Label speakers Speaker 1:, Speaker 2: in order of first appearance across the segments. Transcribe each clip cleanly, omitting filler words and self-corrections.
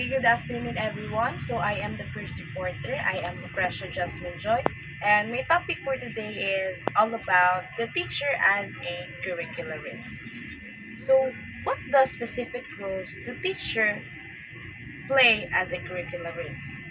Speaker 1: Okay, good afternoon everyone. So I am the first reporter. I am Pressure Jasmine Joy. And my topic for today is all about the teacher as a curricularist. So what the specific roles the teacher play as a curricularist?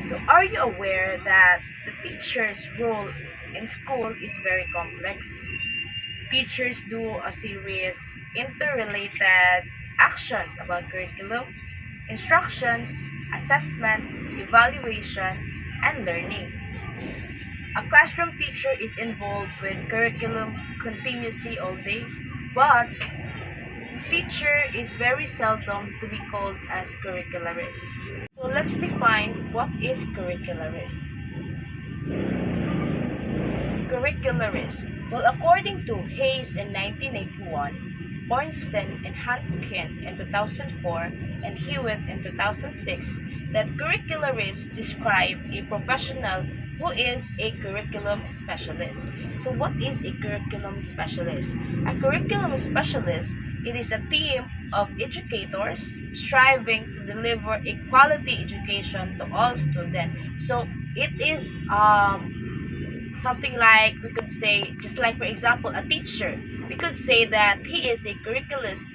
Speaker 1: So are you aware that the teacher's role in school is very complex? Teachers do a series interrelated actions about curriculum, instructions, assessment, evaluation, and learning. A classroom teacher is involved with curriculum continuously all day, but teacher is very seldom to be called as curricularist. So let's define what is curricularist. Curricularist. Well, according to Hayes in 1981, Ornstein and Hanskin in 2004, and Hewitt in 2006, that curricularists describe a professional who is a curriculum specialist. So what is a curriculum specialist? A curriculum specialist, it is a team of educators striving to deliver a quality education to all students. So it is something like we could say, just like for example a teacher, we could say that he is a curricularist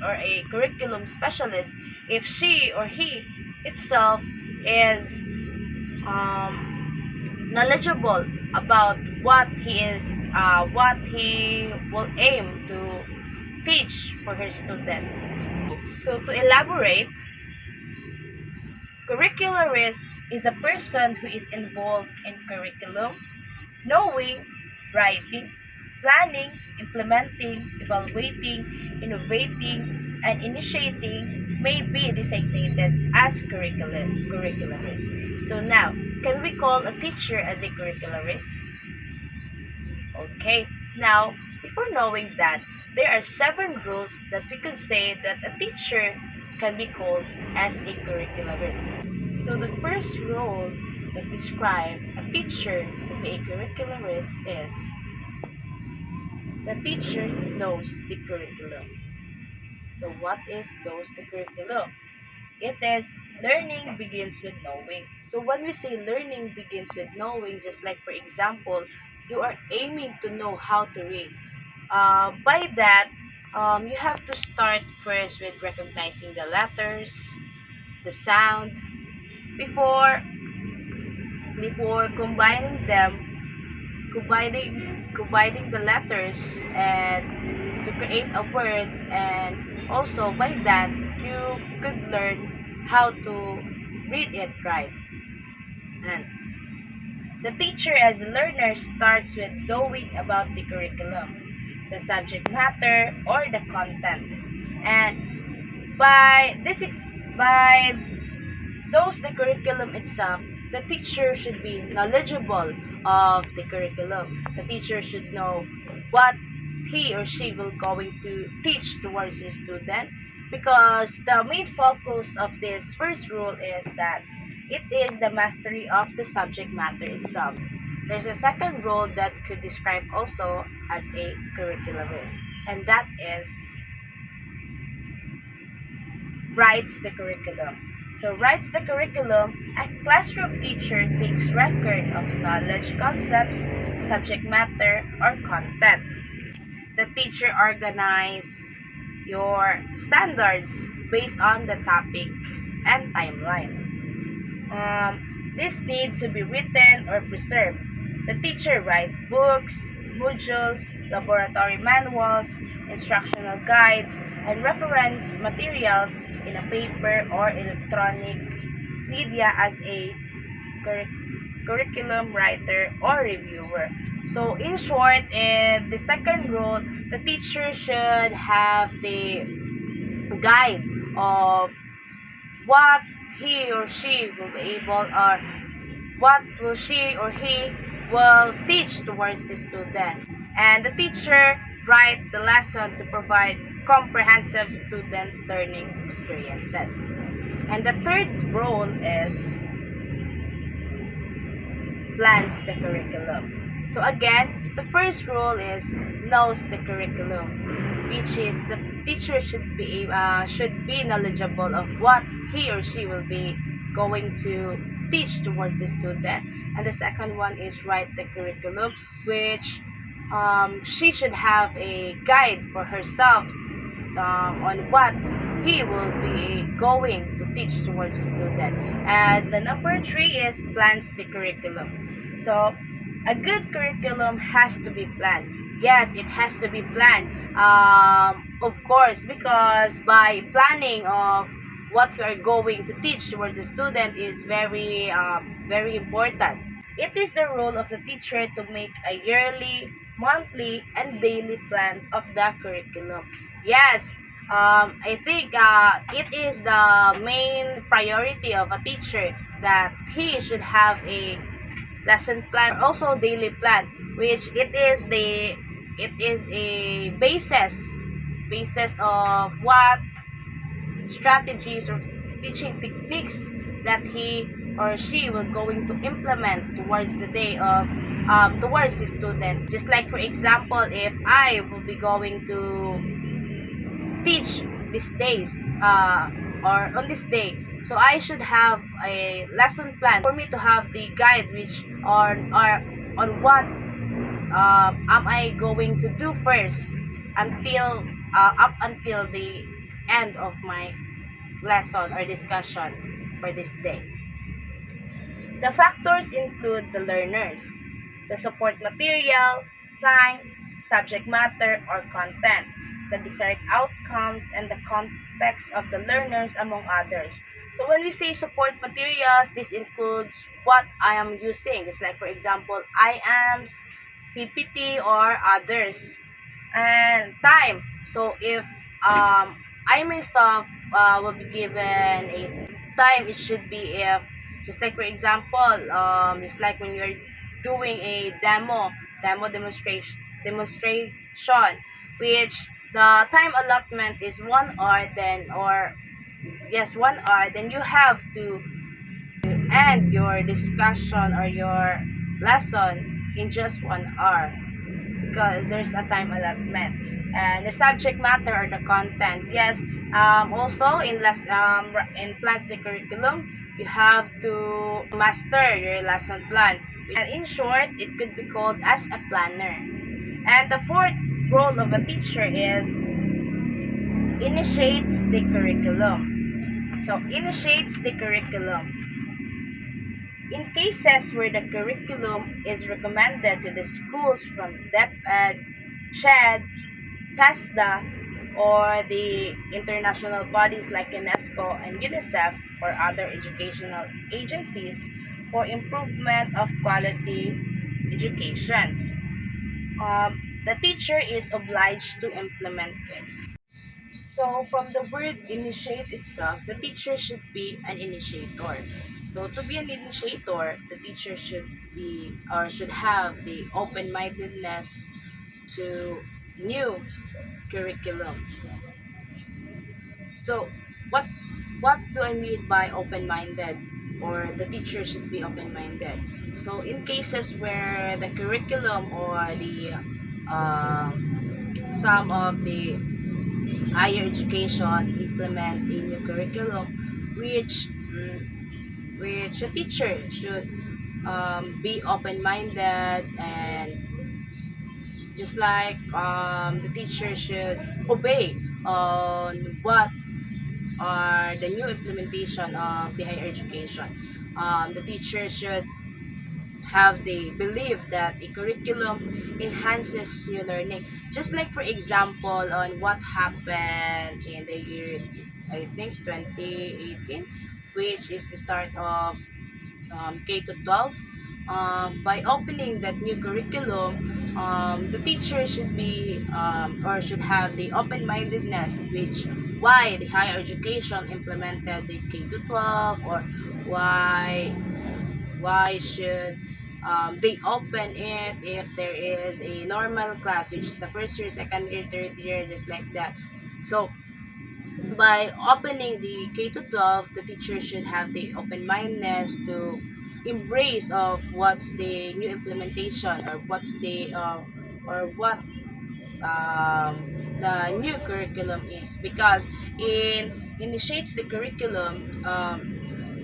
Speaker 1: or a curriculum specialist if she or he itself is knowledgeable about what he will aim to teach for her student. So to elaborate, curricularist is a person who is involved in curriculum, knowing, writing, planning, implementing, evaluating, innovating, and initiating may be designated as curricularist. So now, can we call a teacher as a curricularist? Okay, now, before knowing that, there are 7 rules that we could say that a teacher can be called as a curricularist. So the first rule that describe a teacher to be a curricularist is the teacher knows the curriculum. So what is knows the curriculum? It is learning begins with knowing. So when we say learning begins with knowing, just like for example, you are aiming to know how to read. By that, you have to start first with recognizing the letters, the sound, before combining them, combining the letters and to create a word, and also by that you could learn how to read it right. And the teacher as a learner starts with knowing about the curriculum, the subject matter or the content, and by those the curriculum itself, the teacher should be knowledgeable of the curriculum. The teacher should know what he or she will going to teach towards his student, because the main focus of this first rule is that it is the mastery of the subject matter itself. There's a second rule that could describe also as a curricularist, and that is writes the curriculum. So writes the curriculum, a classroom teacher takes record of knowledge concepts, subject matter, or content. The teacher organize your standards based on the topics and timeline. This need to be written or preserved. The teacher write books, modules, laboratory manuals, instructional guides, and reference materials in a paper or electronic media as a curriculum writer or reviewer. So in short, in the second rule, the teacher should have the guide of what he or she will be able, or what will she or he will teach towards the student. And the teacher write the lesson to provide comprehensive student learning experiences. And the third role is plans the curriculum. So again, the first rule is knows the curriculum. which is the teacher should be knowledgeable of what he or she will be going to teach towards the student. And the second one is write the curriculum, which she should have a guide for herself on what he will be going to teach towards the student. And the number three is plans the curriculum. So a good curriculum has to be planned. Yes, it has to be planned. Of course, because by planning of what you are going to teach towards the student is very important. It is the role of the teacher to make a yearly, monthly, and daily plan of the curriculum. Yes, I think it is the main priority of a teacher that he should have a lesson plan, also daily plan, which it is a basis of what strategies or teaching techniques that he or she will going to implement towards the day of towards the student. Just like for example, if I will be going to teach these days or on this day, so I should have a lesson plan for me to have the guide which on what am I going to do first until up until the end of my lesson or discussion for this day. The factors include the learners, the support material, time, subject matter, or content, the desired outcomes, and the context of the learners, among others. So when we say support materials, this includes what I am using, just like for example, IAMS, PPT, or others. And time. So if I myself will be given a time, it should be if just like for example, just like when you're doing a demonstration, which the time allotment is 1 hour, then or yes 1 hour, then you have to end your discussion or your lesson in just 1 hour because there's a time allotment. And the subject matter or the content, yes, also in plans the curriculum, you have to master your lesson plan, and in short it could be called as a planner. And the fourth role of a teacher is initiates the curriculum. So initiates the curriculum in cases where the curriculum is recommended to the schools from DepEd, CHED, TESDA, or the international bodies like UNESCO and UNICEF or other educational agencies for improvement of quality educations. The teacher is obliged to implement it. So, from the word initiate itself, the teacher should be an initiator. So, to be an initiator, the teacher should be or should have the open mindedness to new curriculum. So, what what do I mean by open-minded or the teacher should be open-minded? So, in cases where the curriculum or the some of the higher education implement a new curriculum, which a teacher should be open-minded, and just like the teacher should obey on what are the new implementation of the higher education. The teacher should have the belief that a curriculum enhances new learning. Just like for example on what happened in the year I think 2018, which is the start of K to 12. By opening that new curriculum, the teacher should be or should have the open-mindedness, which why the higher education implemented the K to 12, or why should they open it if there is a normal class, which is the first year, second year, third year, just like that. So by opening the K to 12, the teacher should have the open-mindedness to embrace of what's the new implementation or what's the or what um, the new curriculum is, because it initiates the curriculum.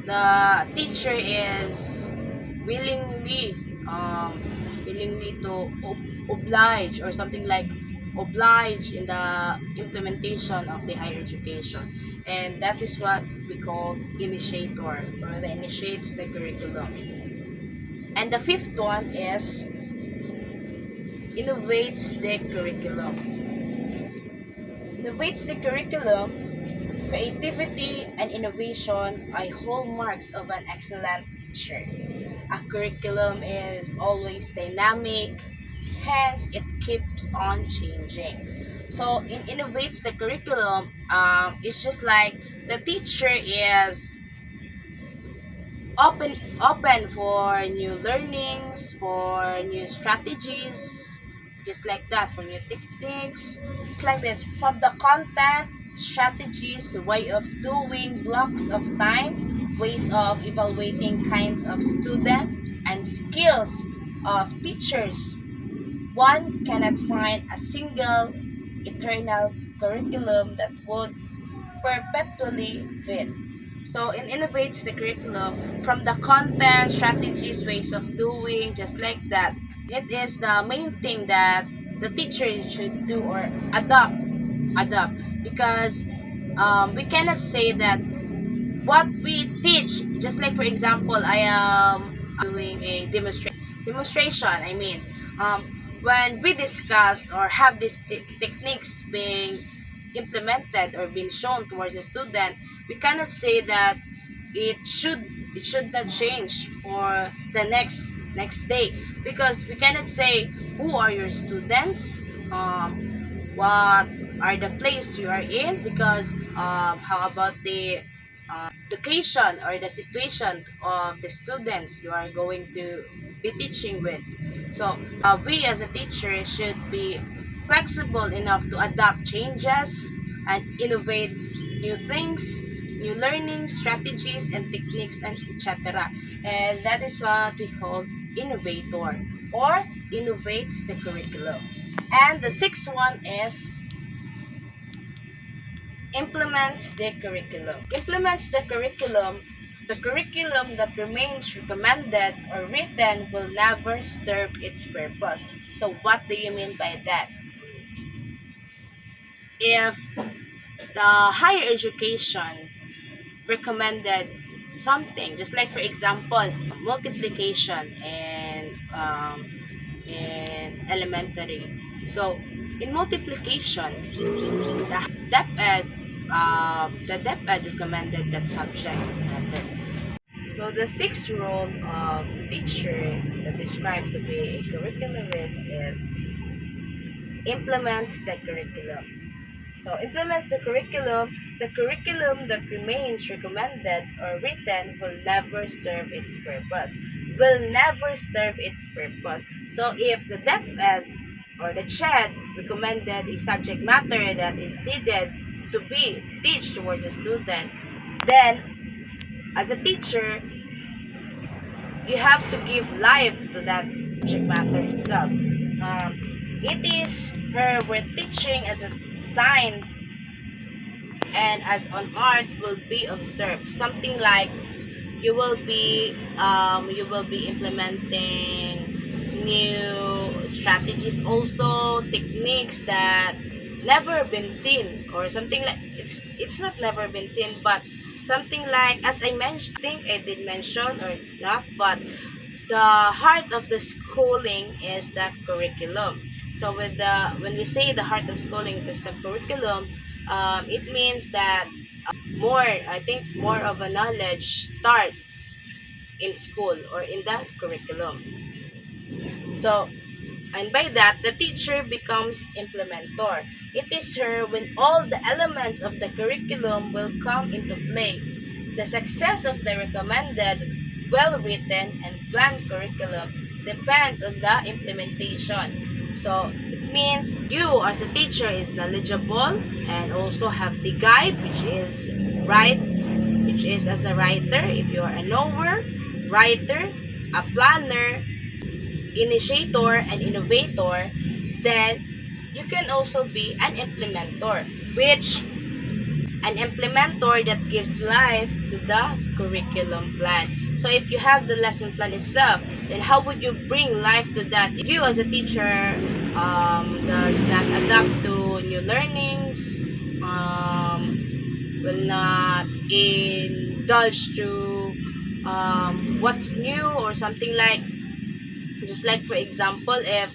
Speaker 1: The teacher is willingly um, willingly to oblige, or something like oblige in the implementation of the higher education, and that is what we call initiator, or the initiates the curriculum. And the fifth one is innovates the curriculum. Innovates the curriculum. Creativity and innovation are hallmarks of an excellent teacher. A curriculum is always dynamic, hence it keeps on changing. So it innovates the curriculum. It's just like the teacher is open for new learnings, for new strategies, just like that, for new techniques. It's like this, from the content, strategies, way of doing, blocks of time, ways of evaluating kinds of student, and skills of teachers. One cannot find a single eternal curriculum that would perpetually fit. So it innovates the curriculum from the content, strategies, ways of doing, just like that. It is the main thing that the teacher should do, or adopt, because we cannot say that what we teach, just like for example, I am doing a demonstration. I mean, when we discuss or have these techniques being implemented or being shown towards the student, we cannot say that it should it should not change for the next day, because we cannot say who are your students, what are the place you are in, because how about the location or the situation of the students you are going to be teaching with. So we as a teacher should be flexible enough to adapt changes and innovate new things, new learning strategies and techniques, and etc. And that is what we call innovator, or innovates the curriculum. And the sixth one is implements the curriculum. Implements the curriculum that remains recommended or written will never serve its purpose. So what do you mean by that? If the higher education recommended something, just like for example, multiplication in elementary. So in multiplication, the dep ed recommended that subject matter. So the sixth role of teacher that described to be a curricularist is implements the curriculum. So implements the curriculum that remains recommended or written will never serve its purpose. Will never serve its purpose. So if the DepEd or the CHED recommended a subject matter that is needed to be teach towards a student, then as a teacher, you have to give life to that subject matter itself. It is her we're teaching as a science and as an art will be observed. Something like you will be implementing new strategies, also techniques that never been seen, or something like it's not never been seen, but something like, as I mentioned, I think I did mention or not, but the heart of the schooling is the curriculum. So when we say the heart of schooling is the curriculum, it means that I think more of a knowledge starts in school or in the curriculum. So, and by that, the teacher becomes implementer. It is her when all the elements of the curriculum will come into play. The success of the recommended, well-written, and planned curriculum depends on the implementation. So, it means you as a teacher is knowledgeable and also have the guide, which is as a writer, if you are a knower, writer, a planner, initiator, and innovator, then You can also be an implementer, which an implementer that gives life to the curriculum plan. So if you have the lesson plan itself, then how would you bring life to that? If you as a teacher does not adapt to new learnings, will not indulge to what's new or something like, just like for example, if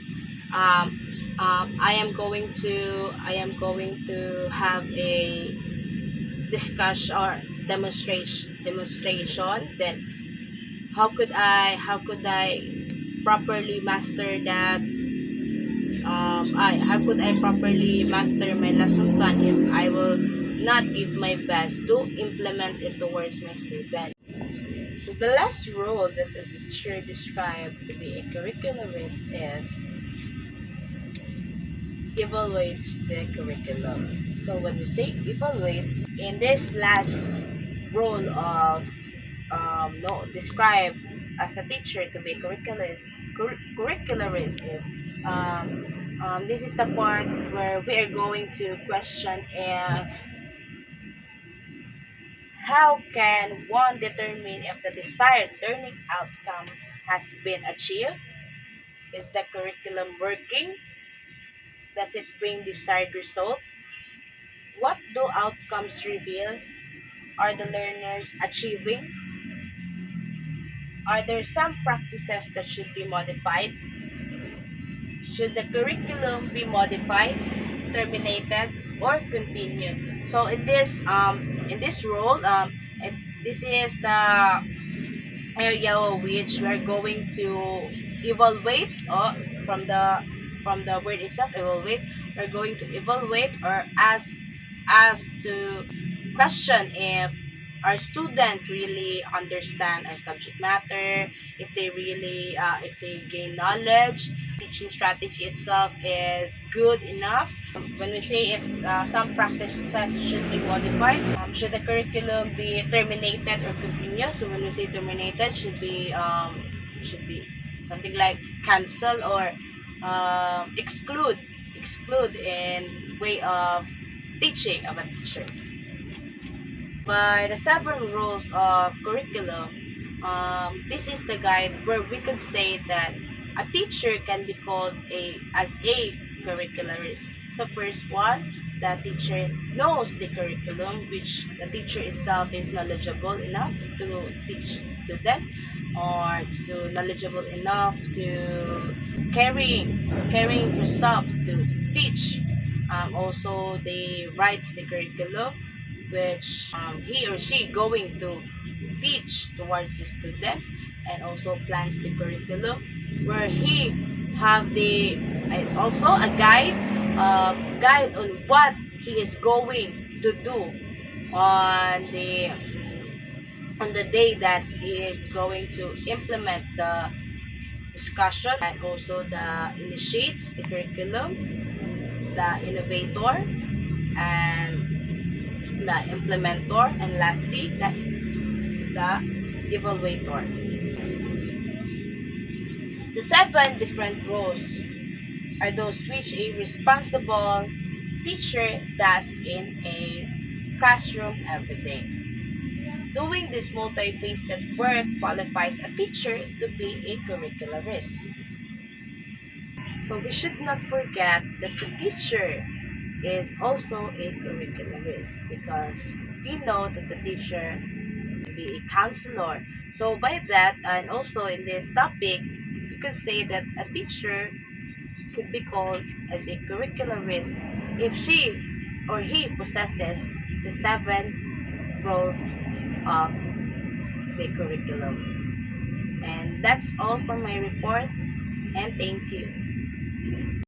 Speaker 1: I am going to have a discussion or demonstration, then how could I properly master that, how could I properly master my lesson plan if I will not give my best to implement it towards my student. So the last role that the teacher described to be a curricularist is evaluates the curriculum. So when we say evaluates, in this last role of no described as a teacher to be curricularist is this is the part where we are going to question if how can one determine if the desired learning outcomes has been achieved? Is the curriculum working? Does it bring desired result? What do outcomes reveal? Are the learners achieving? Are there some practices that should be modified? Should the curriculum be modified, terminated, or continued? So in this role, this is the area which we're going to evaluate, from the word itself, evaluate. We're going to evaluate or ask to question if our student really understand our subject matter, if they really if they gain knowledge, teaching strategy itself is good enough. When we say if some practices should be modified, should the curriculum be terminated or continued? So when we say terminated, should be something like cancel or exclude in way of teaching of a teacher. By the 7 rules of curriculum, this is the guide where we could say that a teacher can be called as a curricularist. So first one, the teacher knows the curriculum, which the teacher itself is knowledgeable enough to teach student, or to knowledgeable enough to carrying herself to teach. Also, they writes the curriculum, which he or she going to teach towards his student, and also plans the curriculum where he have the also a guide on what he is going to do on the day that he is going to implement the discussion, and also the initiates the curriculum, the innovator, and the implementer, and lastly the evaluator. The 7 different roles are those which a responsible teacher does in a classroom every day. Doing this multifaceted work qualifies a teacher to be a curricularist. So we should not forget that the teacher is also a curricularist, because we know that the teacher can be a counselor. So by that, and also in this topic, we could say that a teacher could be called as a curricularist if she or he possesses the 7 roles of the curriculum. And that's all for my report, and thank you.